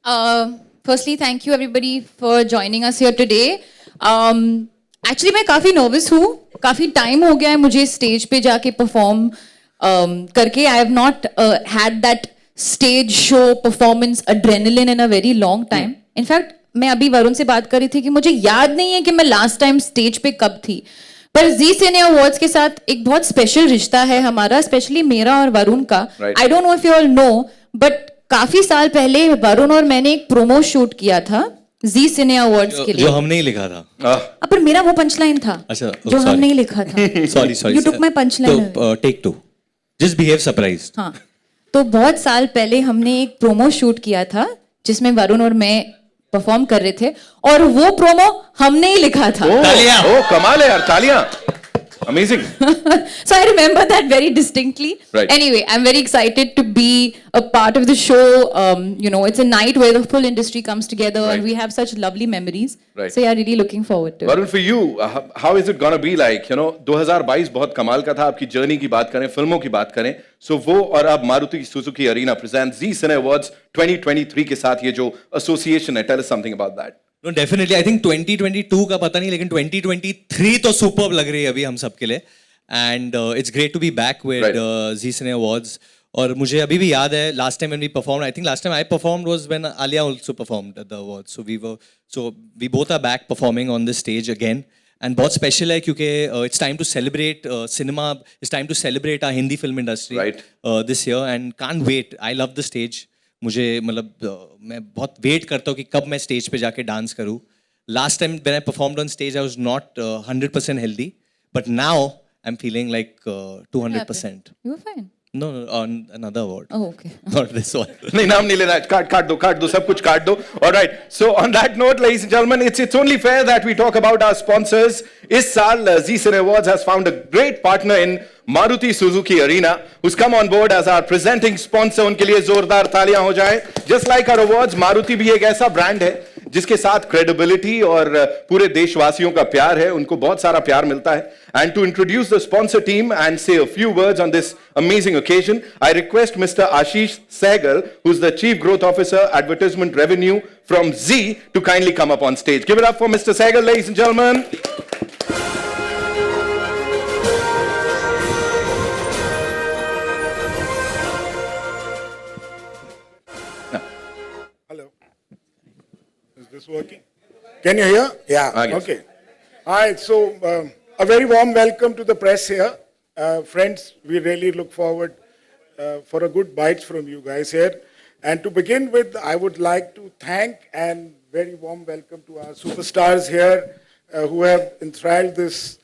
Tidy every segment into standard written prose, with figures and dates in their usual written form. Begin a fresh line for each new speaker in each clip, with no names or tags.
Firstly, thank you everybody for joining us here today. Actually, मैं काफ़ी nervous हूँ. काफ़ी time हो गया है मुझे stage पे जाके perform करके. I have not had that stage show performance adrenaline in a very long time. In fact, मैं अभी वरुण से बात कर रही थी कि मुझे याद नहीं है कि मैं last time stage पे कब थी. पर जी सिने अवार्ड्स के साथ एक बहुत स्पेशल रिश्ता है हमारा, स्पेशली मेरा और वरुण का. आई don't know if you all know, but काफी साल पहले वरुण और मैंने एक प्रोमो शूट किया था जी सिने अवार्ड्स के लिए,
जो हमने ही लिखा था.
पर मेरा वो पंचलाइन था.
अच्छा,
जो हमने ही लिखा था.
Sorry
you took my punchline.
तो टेक 2, जस्ट बिहेव सरप्राइज्ड.
हाँ, तो बहुत साल पहले हमने एक प्रोमो शूट किया था जिसमें वरुण और मैं परफॉर्म कर रहे थे, और वो प्रोमो हमने ही लिखा था.
तालियां.
कमाल है यार, तालियां. Amazing.
So I remember that very distinctly.
Right.
Anyway, I'm very excited to be a part of the show. You know, it's a night where the full industry comes together,
Right.
and we have such lovely memories.
Right.
So yeah, really looking forward to it.
Varun, for you, how is it gonna be like? You know, 2022 बहुत कमाल का था. आपकी journey की बात करें, फिल्मों की बात करें, so वो और अब Maruti Suzuki Arena presents Zee Cine Awards 2023 के साथ ये जो association है, tell us something about that.
No, definitely. I think 2022 का पता नहीं, लेकिन 2023 तो सुपर्ब लग रही है अभी हम सब के लिए. And it's great to be back with
Right.
Zee Cine Awards. और मुझे अभी भी याद है last time when we performed. I think last time I performed was when Alia also performed at the awards. So we both are back performing on this stage again. And बहुत special है क्योंकि it's time to celebrate cinema. It's time to celebrate our Hindi film industry
Right.
This year. And can't wait. I love the stage. मुझे मतलब मैं बहुत wait करता हूँ कि कब मैं स्टेज पे जाके डांस करूँ. Last time when I performed on stage I was not 100% healthy, but now I am feeling like 200%.
You were fine.
No, on another award.
Oh, okay.
Not this one.
नहीं, नाम नहीं लेना. काट दो, सब कुछ काट दो. All right. So on that note, ladies and gentlemen, it's only fair that we talk about our sponsors. इस साल Zee Cine Awards has found a great partner in Maruti Suzuki Arena, who's come on board as our presenting sponsor. उनके लिए जोरदार तालियां हो जाएं. Just like our awards, Maruti भी एक ऐसा ब्रांड है जिसके साथ क्रेडिबिलिटी और पूरे देशवासियों का प्यार है. उनको बहुत सारा प्यार मिलता है. And to introduce the sponsor team and say a few words on this amazing occasion, I request Mr. Ashish Sehgal, who's the Chief Growth Officer, Advertisement Revenue from Zee, to kindly come up on stage. Give it up for Mr. Sehgal, ladies and gentlemen.
Hello. Is this working? Can you hear? Yeah. Okay. All right. So, a very warm welcome to the press here. Friends, we really look forward for a good bites from you guys here. And to begin with, I would like to thank and very warm welcome to our superstars here who have enthralled this,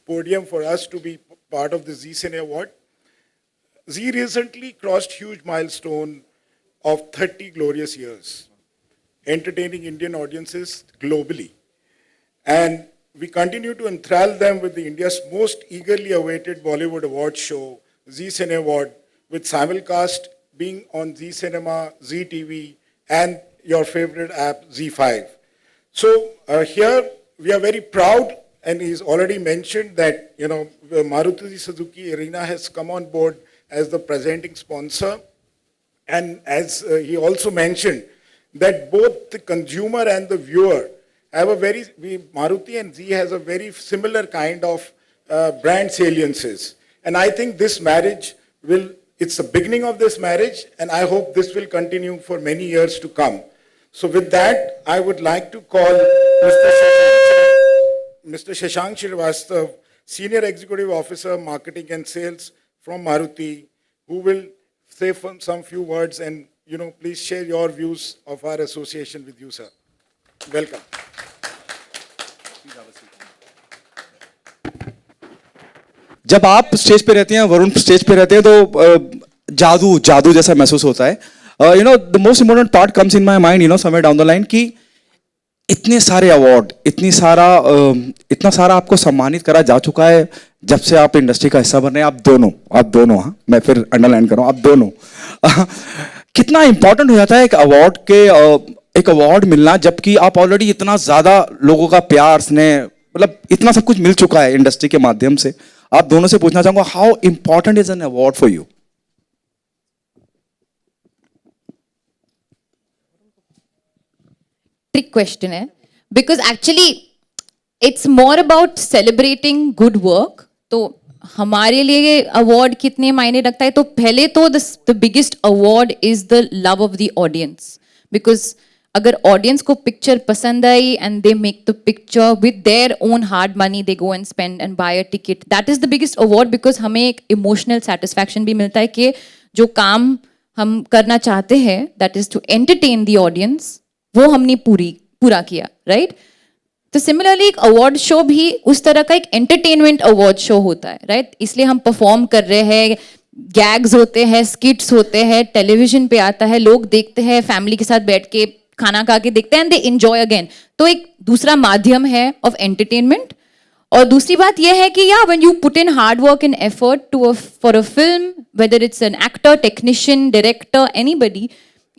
podium for us to be part of the Zee Cine Award. Zee recently crossed huge milestone of 30 glorious years, entertaining Indian audiences globally. And we continue to enthrall them with the India's most eagerly awaited Bollywood award show, Zee Cine Award, with simulcast being on Zee Cinema, Zee TV, and your favorite app, ZEE5. So here we are very proud, and he's already mentioned that, Maruti Suzuki Arena has come on board as the presenting sponsor. And as he also mentioned, that both the consumer and the viewer have Maruti and Zee has a very similar kind of brand saliences. And I think this marriage it's the beginning of this marriage, and I hope this will continue for many years to come. So with that, I would like to call Mr. Shashank Srivastava, Senior Executive Officer, Marketing and Sales from Maruti, who will say some few words and, please share your views of our association with you, sir. Welcome.
जब आप stage पे रहते हैं, Varun stage पे रहते हैं, तो जादू जैसा महसूस होता है. The most important part comes in my mind, somewhere down the line, कि इतने सारे अवार्ड, इतना सारा आपको सम्मानित करा जा चुका है जब से आप इंडस्ट्री का हिस्सा बन रहे हैं. आप दोनों, हाँ, मैं फिर अंडरलाइन कर रहा हूँ, आप दोनों. कितना इंपॉर्टेंट हो जाता है एक अवार्ड मिलना, जबकि आप ऑलरेडी इतना ज्यादा लोगों का प्यार, स्नेह, मतलब इतना सब कुछ मिल चुका है इंडस्ट्री के माध्यम से. आप दोनों से पूछना चाहूंगा, how important is an award for you?
trick question है, because actually it's more about celebrating good work. तो हमारे लिए award कितने मायने रखता है, तो पहले तो the biggest award is the love of the audience, because अगर audience को picture पसंद आई and they make the picture with their own hard money, they go and spend and buy a ticket, that is the biggest award, because हमें एक emotional satisfaction भी मिलता है कि जो काम हम करना चाहते हैं, that is to entertain the audience, वो हमने पूरा किया, right? तो सिमिलरली एक अवार्ड शो भी उस तरह का एक एंटरटेनमेंट अवार्ड शो होता है, राइट? इसलिए हम परफॉर्म कर रहे हैं, गैग्स होते हैं, स्किट्स होते हैं, टेलीविजन पे आता है, लोग देखते हैं, फैमिली के साथ बैठ के खाना खा के देखते हैं एंड दे एंजॉय अगेन. तो एक दूसरा माध्यम है ऑफ एंटरटेनमेंट. और दूसरी बात यह है कि या when you put in hard work and effort to for a film, whether it's an actor, technician, director, anybody,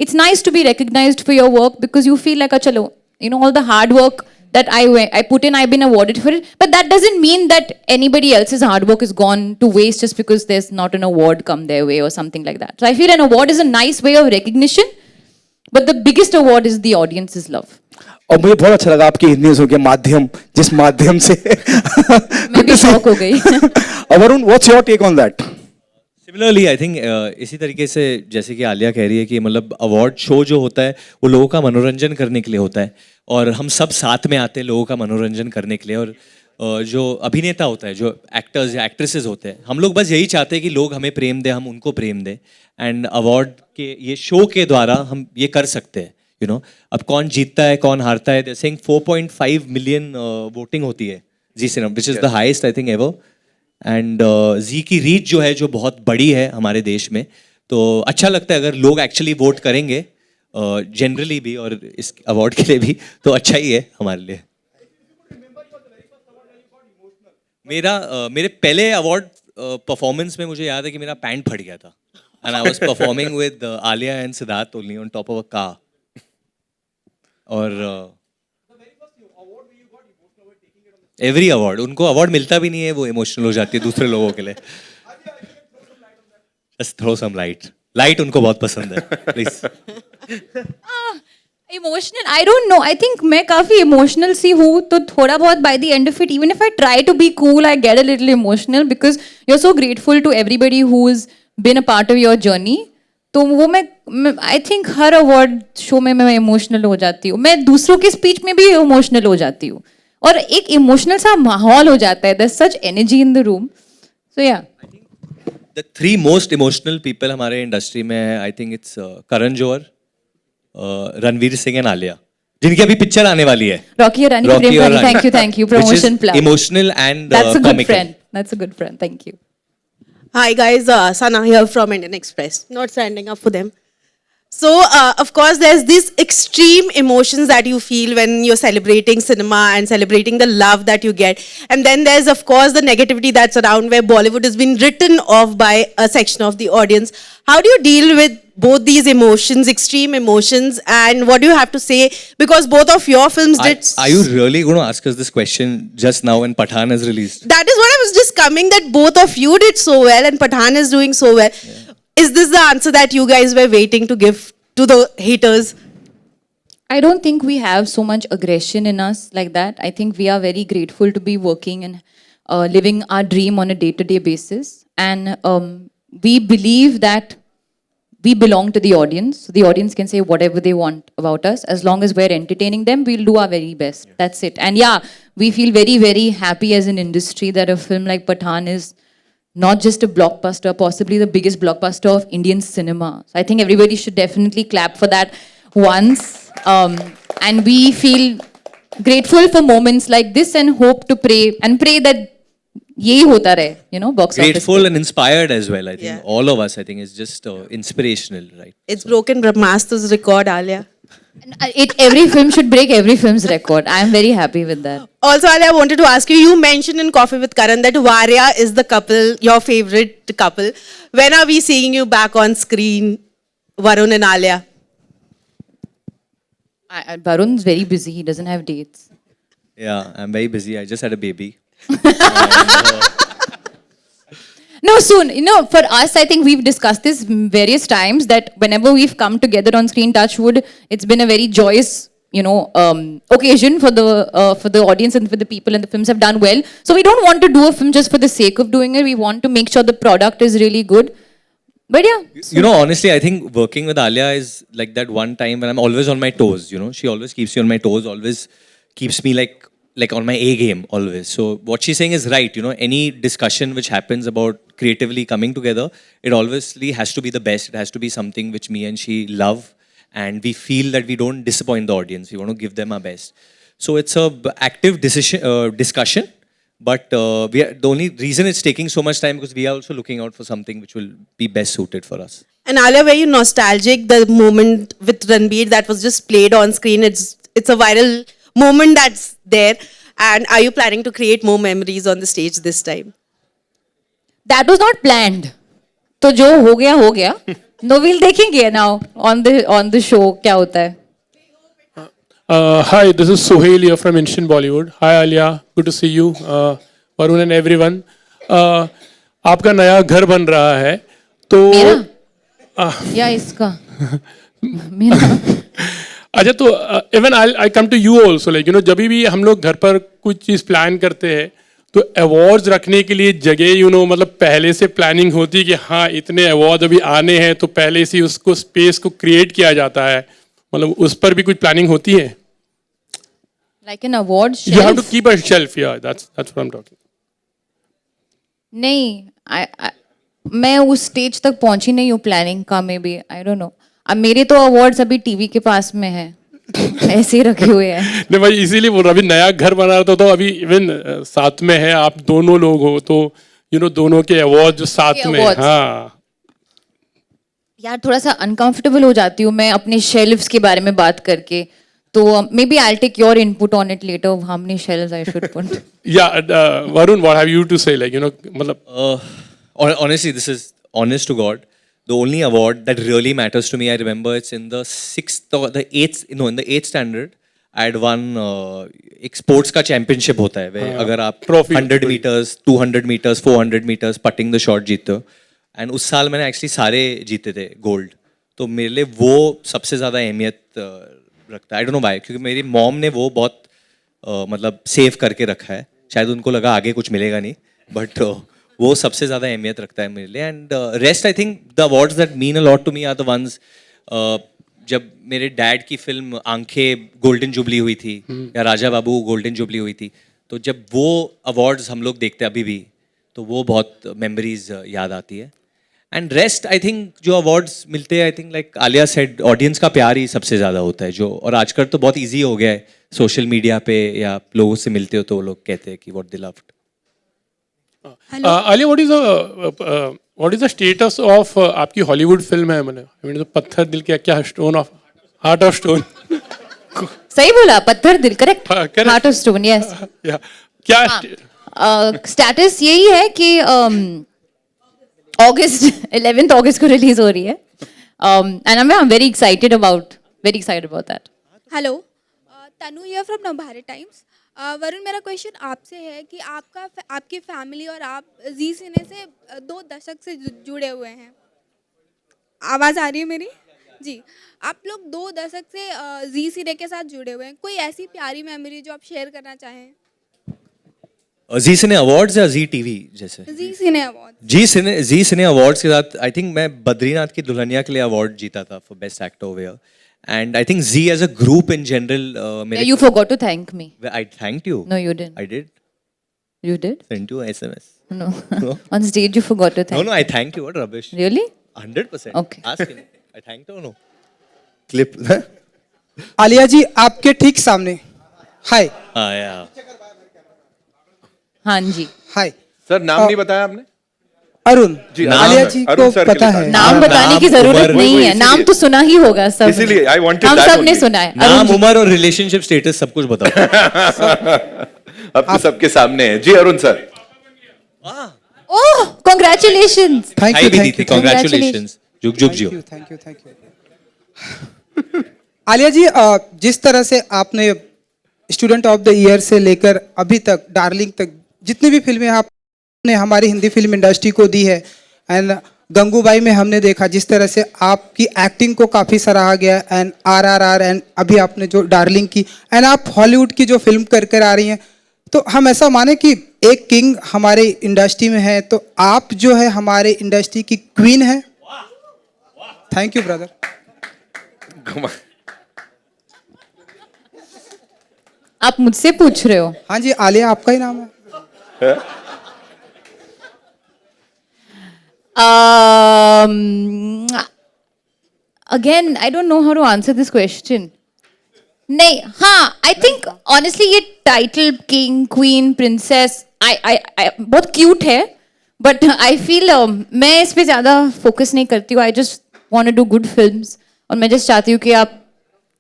it's nice to be recognized for your work, because you feel like, chalo, you know, all the hard work that I put in, I've been awarded for it. But that doesn't mean that anybody else's hard work is gone to waste just because there's not an award come their way or something like that. So I feel an award is a nice way of recognition, but the biggest award is the audience's love.
और मुझे बहुत अच्छा लगा आपकी हिंदी हो गया माध्यम, जिस माध्यम से
मैं भी शॉक हो गई.
Varun, what's your take on that?
Similarly I think इसी तरीके से जैसे कि आलिया कह रही है कि मतलब अवार्ड शो जो होता है वो लोगों का मनोरंजन करने के लिए होता है, और हम सब साथ में आते हैं लोगों का मनोरंजन करने के लिए. और जो अभिनेता होता है, जो एक्टर्स या एक्ट्रेसेस होते हैं, हम लोग बस यही चाहते हैं कि लोग हमें प्रेम दें, हम उनको प्रेम दें. एंड अवार्ड के ये शो के द्वारा हम ये कर सकते हैं. यू नो, अब कौन जीतता है कौन हारता है, जैसे 4.5 मिलियन वोटिंग होती है Zee cinema, which is the highest I think ever. And Zee की रीच जो है, जो बहुत बड़ी है हमारे देश में, तो अच्छा लगता है अगर लोग एक्चुअली वोट करेंगे जनरली भी और इस अवार्ड के लिए भी, तो अच्छा ही है हमारे लिए. मेरे पहले अवार्ड परफॉर्मेंस में मुझे याद है कि मेरा पैंट फट गया था, and I was performing with Alia and Siddharth only on top of a car. और एवरी अवार्ड, उनको अवार्ड मिलता भी नहीं है, वो इमोशनल हो जाती है दूसरे लोगों के लिए. जस्ट थ्रो सम लाइट उनको बहुत पसंद है, please.
Emotional, I don't know, I think मैं काफी इमोशनल सी हूँ, तो थोड़ा बहुत by the end of it, even if I try to be cool, I get a little emotional, because you are so grateful to everybody who is been a part of your journey. तो वो मैं I think हर award show में मैं emotional हो जाती हूँ. मैं दूसरों की स्पीच में भी इमोशनल हो जाती हूँ, और एक इमोशनल सा माहौल हो जाता है. there's such energy in the room, so yeah.
The 3 most emotional people हमारे इंडस्ट्री में है, I think it's Karan Johar, Ranveer Singh and Alia, जिनकी अभी पिक्चर आने वाली है,
Rocky और Rani Prem Rani. Thank you, promotion plug.
Emotional and
That's a good friend. That's a good friend. Thank you.
Hi guys, Sana here from Indian Express. Not standing up for them. So, of course, there's these extreme emotions that you feel when you're celebrating cinema and celebrating the love that you get. And then there's, of course, the negativity that's around where Bollywood has been written off by a section of the audience. How do you deal with both these emotions, extreme emotions, and what do you have to say? Because both of your films did...
Are you really going to ask us this question just now when Pathaan is released?
That is what I was just coming, that both of you did so well and Pathaan is doing so well. Yeah. Is this the answer that you guys were waiting to give to the haters?
I don't think we have so much aggression in us like that. I think we are very grateful to be working and living our dream on a day-to-day basis. And we believe that we belong to the audience. The audience can say whatever they want about us. As long as we're entertaining them, we'll do our very best. Yeah. That's it. And yeah, we feel very, very happy as an industry that a film like Pathaan is not just a blockbuster, possibly the biggest blockbuster of Indian cinema. So I think everybody should definitely clap for that once. And we feel grateful for moments like this and hope to pray that यही होता रहे, you know, box office.
Grateful and inspired as well, I think.
Yeah.
All of us, I think, is just inspirational, right?
It's broken Brahmastra's record, Alia.
Every film should break every film's record. I am very happy with that.
Also, Alia, I wanted to ask you, you mentioned in Coffee with Karan that Varya is the couple, your favorite couple. When are we seeing you back on screen, Varun and Alia?
Varun's very busy. He doesn't have dates.
Yeah, I'm very busy. I just had a baby.
No, soon. You know, for us, I think we've discussed this various times that whenever we've come together on screen, touch wood, it's been a very joyous occasion for the audience and for the people, and the films have done well. So we don't want to do a film just for the sake of doing it. We want to make sure the product is really good. But yeah,
You know, honestly, I think working with Alia is like that one time when I'm always on my toes. You know, she always keeps me on my toes, always keeps me like on my A game always. So what she's saying is right. You know, any discussion which happens about creatively coming together, it obviously has to be the best. It has to be something which me and she love, and we feel that we don't disappoint the audience. We want to give them our best. So it's a active discussion. But the only reason it's taking so much time because we are also looking out for something which will be best suited for us.
And Alia, were you nostalgic the moment with Ranbir that was just played on screen? It's a viral moment that's there. And are you planning to create more memories on the stage this time?
that was not planned. तो जो हो गया. No, we'll देखेंगे now on the show क्या होता है.
Hi, this is Suhail here from Instant Bollywood. Hi Alia, good to see you. Varun and everyone. आपका नया घर बन रहा है तो
मेरा या इसका मेरा.
अच्छा तो even I come to you also like जब भी हम लोग घर पर कुछ चीज़ प्लान करते हैं तो अवार्ड्स रखने के लिए जगह मतलब पहले से प्लानिंग होती है कि हाँ इतने अवार्ड अभी आने हैं तो पहले से उसको स्पेस को क्रिएट किया जाता है मतलब उस पर भी कुछ प्लानिंग होती है.
Like an award shelf.
You have to keep a shelf, yeah. That's what I'm talking.
नहीं, मैं उस स्टेज तक पहुंची नहीं हूँ प्लानिंग का. Maybe I don't know. अब मेरे तो अवार्ड्स अभी टीवी के पास में है. ऐसे ही रखे हुए हैं.
नहीं भाई इसीलिए बोल रहा अभी नया घर बना रहा था तो अभी इवन साथ में है आप दोनों लोग हो तो दोनों के अवार्ड जो साथ में. हाँ
यार थोड़ा सा अनकंफर्टेबल हो जाती हूँ मैं अपने शेल्फ्स के बारे में बात करके. तो maybe I take your input on it later. How many shelves I should put.
Varun what have you to say like मतलब
Honestly, this is honest to God. The only award that really matters to me, I remember it's in the 6th or the 8th, in the 8th standard, I had won एक sports का championship होता है where अगर आप 100 meters, 200 meters, 400 meters putting the shot जीते हो. And उस साल मैंने actually सारे जीते थे gold. तो मेरे लिए वो सबसे ज़्यादा अहमियत रखता है. I don't know why, क्योंकि मेरी मॉम ने वो बहुत मतलब सेव करके रखा है. शायद उनको लगा आगे कुछ मिलेगा नहीं, बट वो सबसे ज़्यादा अहमियत रखता है मेरे लिए. And rest I think the awards that mean a lot to me are the ones जब मेरे डैड की फिल्म आंखें गोल्डन जुबली हुई थी या राजा बाबू गोल्डन जुबली हुई थी, तो जब वो अवार्ड्स हम लोग देखते हैं अभी भी तो वो बहुत मेमोरीज याद आती है. एंड रेस्ट आई थिंक जो अवार्ड्स मिलते हैं I think like Alia said audience का प्यार ही सबसे ज़्यादा होता है जो. और आजकल तो बहुत ईजी हो गया है सोशल मीडिया पे या लोगों से मिलते हो तो वो लोग कहते हैं कि what they loved.
Alia what is the status of आपकी हॉलीवुड फिल्म है मतलब पत्थर दिल के क्या stone of heart of stone.
सही बोला, पत्थर दिल. Correct.
correct.
Heart of stone. Yes.
क्या
स्टेटस यही है कि अगस्त 11th अगस्त को रिलीज हो रही है. And I am very excited about that.
Hello, Tanu here from Navbharat times. Varun, मेरा क्वेश्चन आपसे है कि आपकी फैमिली और आप जी सिने से 2 दशक से जुड़े हुए हैं. आवाज़ आ रही है मेरी? जी. आप लोग 2 दशक से जी सिने के साथ जुड़े हुए हैं. कोई ऐसी प्यारी मेमोरी जो आप शेयर करना चाहें?
जी सिने अवार्ड्स या जी टीवी जैसे?
जी सिने अवार्ड.
जी सिने अवार्ड्स के साथ आई थिंक मैं बद्रीनाथ की दुल्हनिया के लिए अवार्ड जीता था for best actor over here. And I think Z as a group in general.
You forgot to thank me.
I thanked you.
No, you didn't.
I did.
You did?
Sent you an SMS.
No. On stage you forgot to thank.
No, I thanked you. What rubbish.
Really?
100%.
Okay.
Ask him. I thanked her or no? Clip.
Alia ji आपके ठीक सामने. हाय.
Yeah.
हाँ जी.
हाय.
Sir नाम नहीं बताया आपने?
अरुण.
जी,
आलिया जी
अरुण
को
sir के
पता
लिए
है.
नाम बताने की जरूरत नहीं है. नाम तो सुना ही होगा सब.
इसीलिए I wanted
हम
that
सब ने
only.
सुना है.
नाम, उम्र और रिलेशनशिप स्टेटस सब कुछ बताओ.
अब तो सबके सामने है. जी Arun sir.
Oh, congratulations.
Thank
हाई
यू.
भी दी थी. Congratulations. जुग जुग जियो.
Thank you. आलिया जी जिस तरह से आपने स्टूडेंट ऑफ द ईयर से लेकर अभी तक डार्लिंग तक जितनी भी फिल्में आपने हमारी हिंदी फिल्म इंडस्ट्री को दी है एंड गंगूबाई में हमने देखा जिस तरह से आपकी एक्टिंग को काफ़ी सराहा गया, एंड RRR, एंड अभी आपने जो डार्लिंग की, एंड आप हॉलीवुड की जो फिल्म कर कर आ रही हैं, तो हम ऐसा माने कि एक किंग हमारे इंडस्ट्री में है, तो आप जो है हमारे इंडस्ट्री की क्वीन है। Thank you brother.
आप मुझसे पूछ रहे हो?
हाँ जी, आलिया आपका ही नाम है।
Again, I don't know how to answer this question. नहीं, हाँ, I think honestly ये title king, queen, princess, I बहुत cute है, but I feel मैं इस पे ज़्यादा focus नहीं करती हूँ. I just want to do good films और मैं just चाहती हूँ कि आप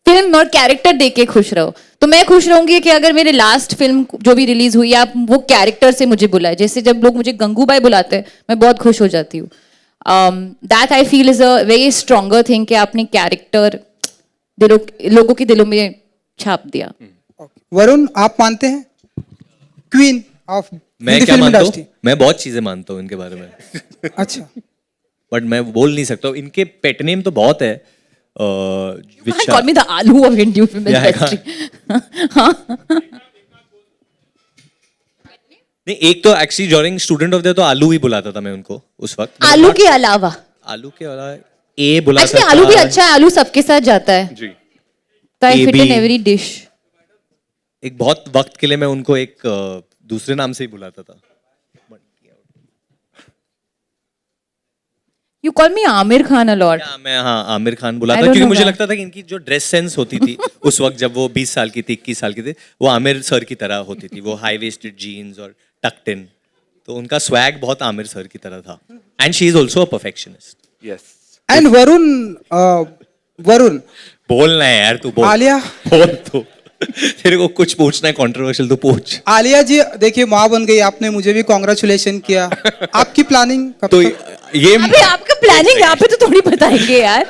फिल्म और कैरेक्टर देख के खुश रहो. तो मैं खुश रहूंगी कि अगर मेरे लास्ट फिल्म जो भी रिलीज हुई आप वो कैरेक्टर से मुझे बुलाए. जैसे जब लोग मुझे गंगूबाई बुलाते हैं मैं बहुत खुश हो जाती हूँ. That I feel is a very stronger thing कि आपने कैरेक्टर लोगों के दिलों में छाप दिया.
वरुण, आप मानते हैं क्वीन ऑफ
मैं क्या मानता हूँ? मैं बहुत चीजें मानता हूँ इनके बारे में.
अच्छा,
बट मैं बोल नहीं सकता हूँ. इनके पेट नेम तो बहुत है. which
Call me the Aloo of Indian film
Yeah,
industry.
नहीं, एक तो actually during student of the तो आलू ही बुलाता था मैं उनको उस वक्त.
आलू के अलावा
आलू के अलावा ए बुलाता
एक्चुअली
था.
आलू भी अच्छा है. आलू सबके साथ जाता है.
जी.
तो I fit in
AB
every dish.
एक बहुत वक्त के लिए मैं उनको एक दूसरे नाम से ही बुलाता था.
You call me Aamir Khan a lot.
मैं हाँ आमिर खान
I
बुलाता
don't
क्योंकि
know
मुझे
why.
लगता था कि इनकी जो ड्रेस सेंस होती थी उस वक्त जब वो 20 साल की थी 21 साल की थी वो आमिर सर की तरह होती थी. वो हाई वेस्टेड जीन्स और टक्ड इन. तो उनका स्वैग बहुत आमिर सर की तरह था. And she is also a perfectionist.
Yes.
And Varun
बोलना है यार तू बोल.
आलिया.
बोल तू. तेरे को कुछ पूछना है कंट्रोवर्शियल तो पूछ.
आलिया जी देखिए माँ बन गई, आपने मुझे भी कॉन्ग्रेचुलेशन किया. आपकी प्लानिंग कब
तो
तक?
ये
अबे आपका प्लानिंग यहाँ पे तो थोड़ी बताएंगे यार.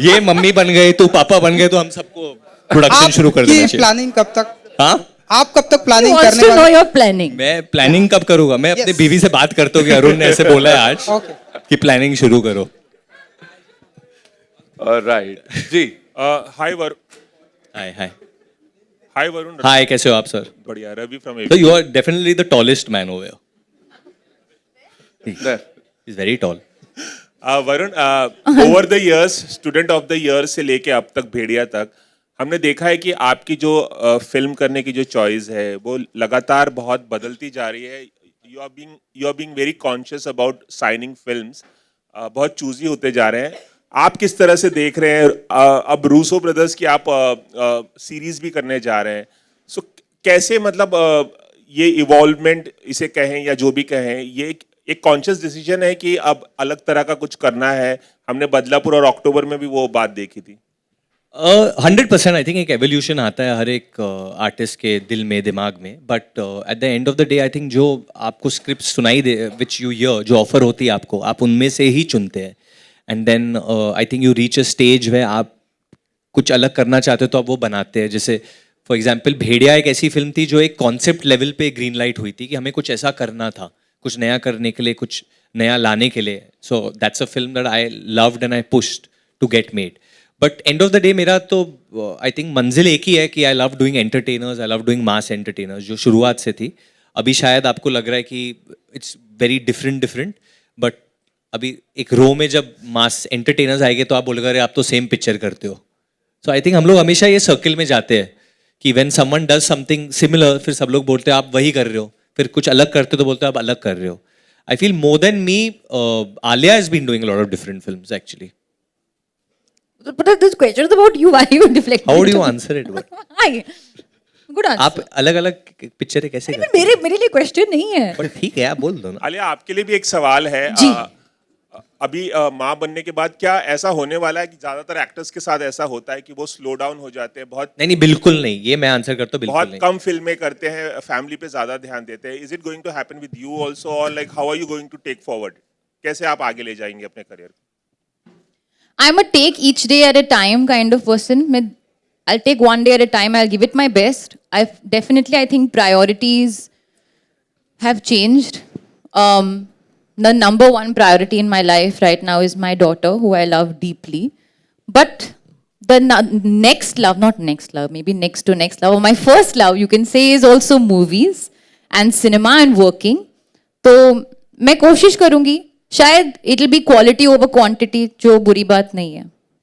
ये मम्मी बन गए तू पापा बन गए तो हम सबको प्रोडक्शन शुरू कर देना
आपकी
चाहिए.
प्लानिंग कब तक?
हाँ
आप कब तक प्लानिंग
wants
करने
to know
वाले?
your planning.
मैं प्लानिंग कब करूंगा? मैं अपनी
Yes.
बीवी से बात करता हूँ कि अरुण ने ऐसे बोला है आज
Okay.
कि प्लानिंग शुरू करो.
All right. जी.
हाय वरुण.
हाय हाय
हाय वरुण.
हाय कैसे हो आप सर?
बढ़िया. Ravi from
So you are definitely the tallest man over here.
There.
He's very tall.
Varun, over the years student of the year से लेके अब तक भेड़िया तक हमने देखा है कि आपकी जो फिल्म करने की जो चॉइस है वो लगातार बहुत बदलती जा रही है. You are being very conscious about signing films. बहुत चूजी होते जा रहे हैं. आप किस तरह से देख रहे हैं? अब रूसो ब्रदर्स की आप सीरीज भी करने जा रहे हैं. सो कैसे मतलब ये इवॉल्वमेंट इसे कहें या जो भी कहें, ये एक कॉन्शियस डिसीजन है कि अब अलग तरह का कुछ करना है? हमने बदलापुर और अक्टूबर में भी वो बात देखी थी.
100% आई थिंक एक एवोल्यूशन आता है हर एक आर्टिस्ट के दिल में दिमाग में. But at the end of the day I think जो आपको स्क्रिप्ट सुनाई दे विच यू हियर, जो ऑफर होती है आपको, आप उनमें से ही चुनते हैं. And then I think you reach a stage where आप कुछ अलग करना चाहते हो तो आप वो बनाते हैं. जैसे फॉर एग्जाम्पल भेड़िया एक ऐसी फिल्म थी जो एक कॉन्सेप्ट लेवल पे ग्रीन लाइट हुई थी कि हमें कुछ ऐसा करना था, कुछ नया करने के लिए, कुछ नया लाने के लिए. So that's a film that I loved and I pushed to get made. But end of the day मेरा तो आई थिंक मंजिल एक ही है कि I love doing entertainers, I love doing mass entertainers, जो शुरुआत से थी. अभी शायद आपको लग रहा है कि इट्स वेरी डिफरेंट बट अभी एक रो में जब मास एंटरटेनर्स आएंगे तो आप बोलेगा अरे आप तो सेम पिक्चर करते हो. सो आई थिंक हम लोग हमेशा ये सर्किल में जाते हैं कि when someone does something similar फिर सब लोग बोलते हैं आप वही कर रहे हो, फिर कुछ अलग करते हो तो बोलते हो आप अलग कर रहे हो. I feel more than me Alia has been doing a lot of different films actually.
But this question is about you. Why are you deflecting?
How do you answer it?
Hi. Good answer.
आप अलग अलग picture कैसे
अरे
करते
पर मेरे लिए question नहीं है.
हो? बट ठीक है आप बोल दो ना.
आलिया, आपके लिए भी एक सवाल है.
जी.
अभी माँ बनने के बाद क्या ऐसा होने वाला है कि ज्यादातर एक्टर्स के साथ ऐसा होता है कि वो स्लो डाउन हो जाते हैं? बहुत
नहीं बिल्कुल नहीं. ये मैं आंसर करता हूँ बिल्कुल
बहुत
नहीं.
कम फिल्में करते हैं, फैमिली पे ज्यादा ध्यान देते हैं. Is it going to happen with you also और like how are you going to take forward? कैसे आप आगे ले जाएंगे अपने करियर को?
I'm a take each day at a time kind of person. I'll take one day at a time. I'll give it my best. I think priorities have changed. the number one priority in my life right now is my daughter, who I love deeply. But the next love, not next love, maybe next to next love, or my first love, you can say, is also movies and cinema and working. तो मैं कोशिश करूँगी, शायद it'll be quality over quantity, जो बुरी बात नहीं है.